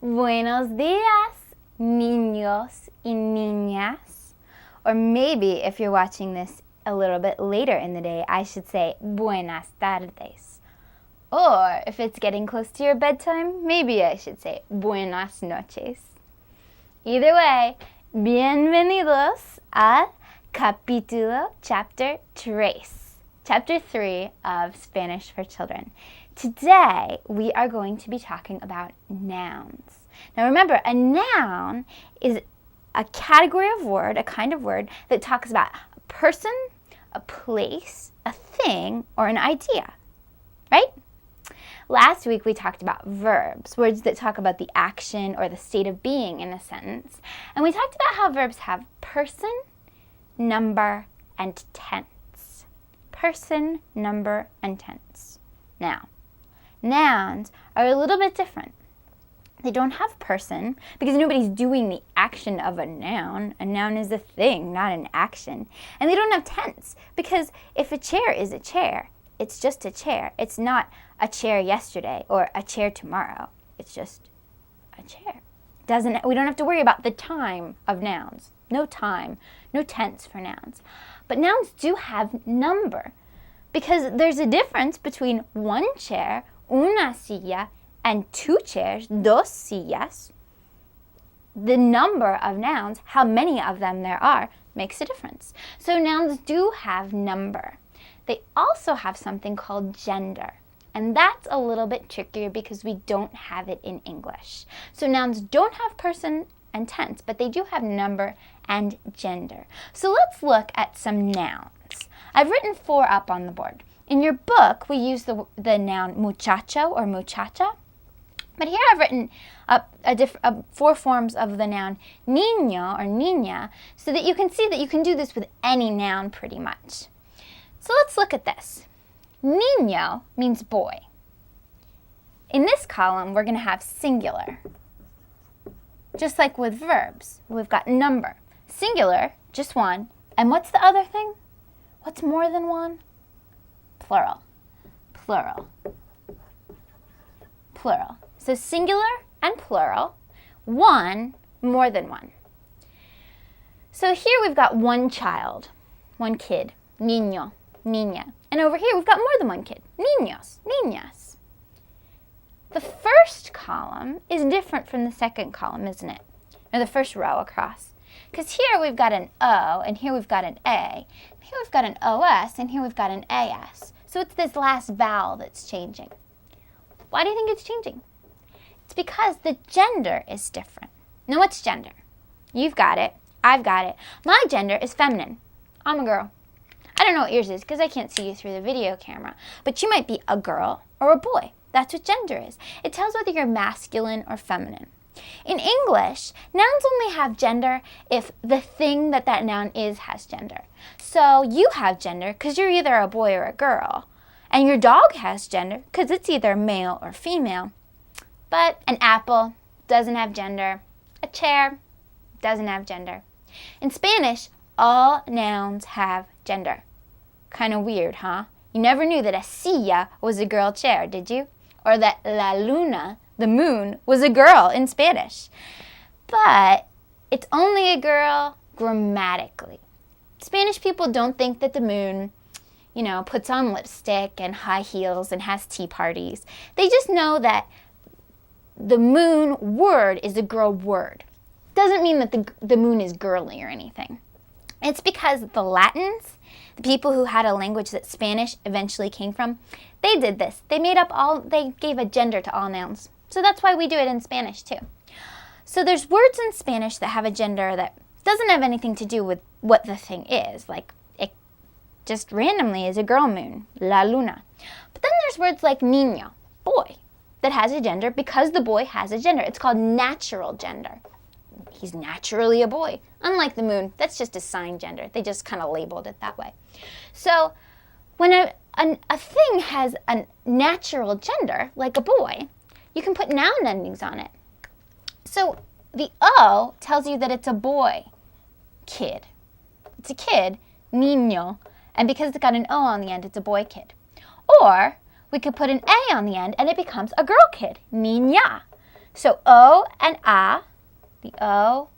Buenos días, niños y niñas. Or maybe if you're watching this a little bit later in the day, I should say buenas tardes. Or if it's getting close to your bedtime, maybe I should say buenas noches. Either way, bienvenidos a capítulo chapter 3. Chapter 3 of Spanish for Children. Today, we are going to be talking about nouns. Now remember, a noun is a category of word, a kind of word that talks about a person, a place, a thing, or an idea, right? Last week, we talked about verbs, words that talk about the action or the state of being in a sentence. And we talked about how verbs have person, number, and tense. Person, number, and tense. Now, nouns are a little bit different. They don't have person because nobody's doing the action of a noun. A noun is a thing, not an action. And they don't have tense because if a chair is a chair, it's just a chair. It's not a chair yesterday or a chair tomorrow. It's just a chair. We don't have to worry about the time of nouns. No time, no tense for nouns. But nouns do have number because there's a difference between one chair, una silla, and two chairs, dos sillas. The number of nouns, how many of them there are, makes a difference. So nouns do have number. They also have something called gender. And that's a little bit trickier because we don't have it in English. So nouns don't have person and tense, but they do have number and gender. So let's look at some nouns. I've written 4 up on the board. In your book, we use the noun muchacho or muchacha. But here I've written up 4 forms of the noun niño or niña so that you can see that you can do this with any noun pretty much. So let's look at this. Niño means boy. In this column, we're going to have singular. Just like with verbs, we've got number. Singular, just one. And what's the other thing? What's more than one? Plural. Plural. Plural. So singular and plural. One, more than one. So here we've got one child, one kid, niño, niña. And over here we've got more than one kid, niños, niñas. The first column is different from the second column, isn't it? Or the first row across. Because here we've got an O, and here we've got an A. Here we've got an OS, and here we've got an AS. So it's this last vowel that's changing. Why do you think it's changing? It's because the gender is different. Now what's gender? You've got it. I've got it. My gender is feminine. I'm a girl. I don't know what yours is because I can't see you through the video camera. But you might be a girl or a boy. That's what gender is. It tells whether you're masculine or feminine. In English, nouns only have gender if the thing that noun is has gender. So you have gender because you're either a boy or a girl. And your dog has gender because it's either male or female. But an apple doesn't have gender. A chair doesn't have gender. In Spanish, all nouns have gender. Kind of weird, huh? You never knew that a silla was a girl chair, did you? Or that la luna, the moon, was a girl in Spanish. But it's only a girl grammatically. Spanish people don't think that the moon, puts on lipstick and high heels and has tea parties. They just know that the moon word is a girl word. Doesn't mean that the moon is girly or anything. It's because the Latins, the people who had a language that Spanish eventually came from, they did this. They gave a gender to all nouns. So that's why we do it in Spanish too. So there's words in Spanish that have a gender that doesn't have anything to do with what the thing is. Like it just randomly is a girl moon, la luna. But then there's words like niño, boy, that has a gender because the boy has a gender. It's called natural gender. He's naturally a boy. Unlike the moon, that's just assigned gender. They just kind of labeled it that way. So when a thing has a natural gender, like a boy, you can put noun endings on it. So the O tells you that it's a boy, kid. It's a kid, niño, and because it's got an O on the end, it's a boy kid. Or we could put an A on the end and it becomes a girl kid, niña. So O and A, the O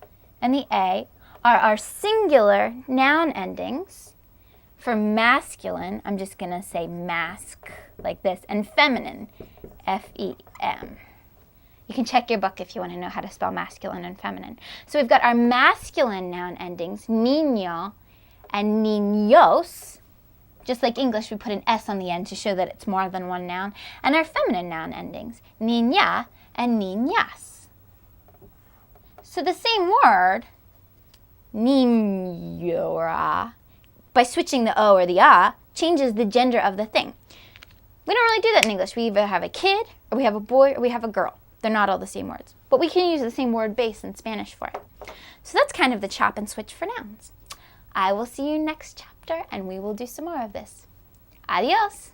and the A, are our singular noun endings. For masculine, I'm just going to say mask like this, and feminine, F-E-M. You can check your book if you want to know how to spell masculine and feminine. So we've got our masculine noun endings, niño and niños. Just like English, we put an S on the end to show that it's more than one noun. And our feminine noun endings, niña and niñas. So the same word, niñora, by switching the O or the A, changes the gender of the thing. We don't really do that in English. We either have a kid, or we have a boy, or we have a girl. They're not all the same words. But we can use the same word base in Spanish for it. So that's kind of the chop and switch for nouns. I will see you next chapter, and we will do some more of this. Adios!